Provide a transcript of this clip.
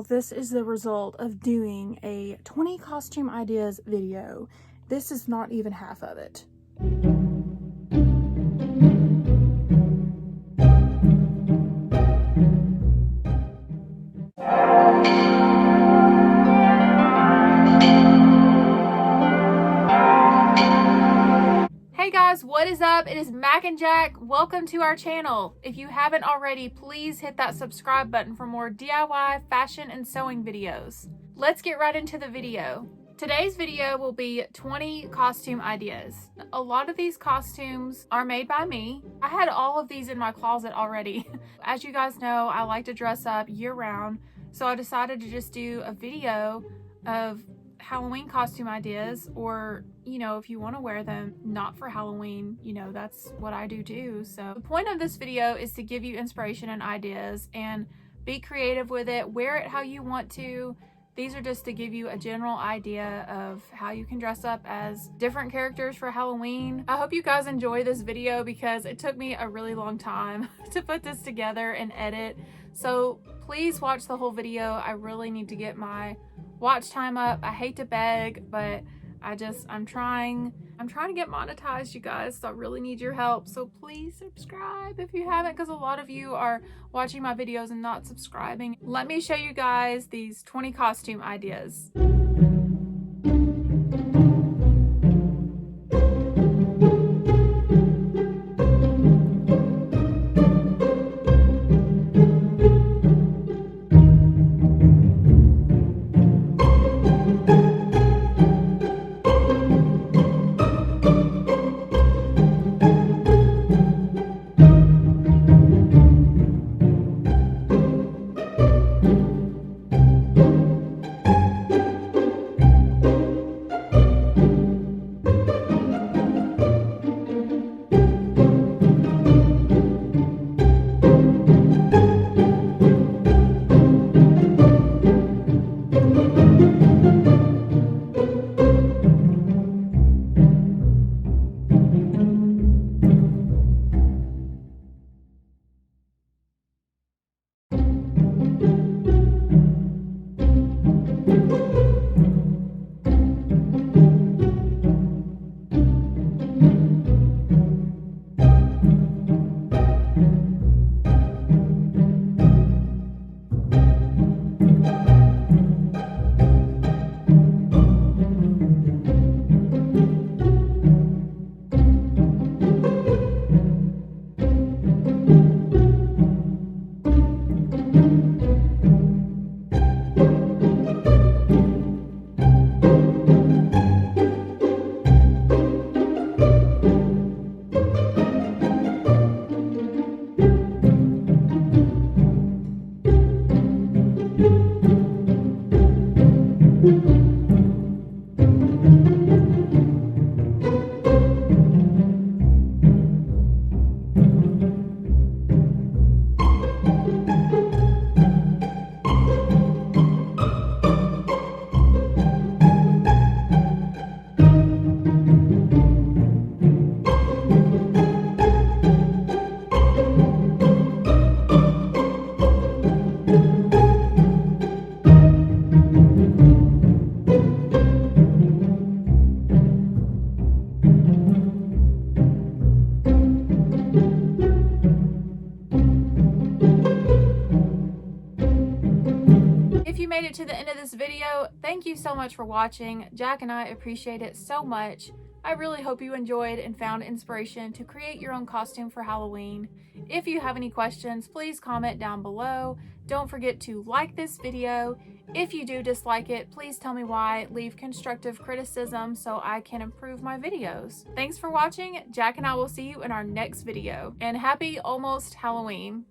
this is the result of doing a 20 costume ideas video. This is not even half of it. Hey guys, what is up? It is Mac and Jack. Welcome to our channel. If you haven't already, please hit that subscribe button for more DIY fashion and sewing videos. Let's get right into the video. Today's video will be 20 costume ideas. A lot of these costumes are made by me. I had all of these in my closet already. As you guys know, I like to dress up year-round, so I decided to just do a video of Halloween costume ideas, or you know, if you want to wear them not for Halloween, you know, that's what I do too. So the point of this video is to give you inspiration and ideas and be creative with it. Wear it how you want to. These are just to give you a general idea of how you can dress up as different characters for Halloween. I hope you guys enjoy this video because it took me a really long time to put this together and edit. So please watch the whole video. I really need to get my watch time up. I hate to beg, but I'm trying to get monetized, you guys, so I really need your help. So please subscribe if you haven't, because a lot of you are watching my videos and not subscribing. Let me show you guys these 20 costume ideas. If you made it to the end of this video, thank you so much for watching. Jack and I appreciate it so much. I really hope you enjoyed and found inspiration to create your own costume for Halloween. If you have any questions, please comment down below. Don't forget to like this video. If you do dislike it, please tell me why. Leave constructive criticism so I can improve my videos. Thanks for watching. Jack and I will see you in our next video. And happy almost Halloween.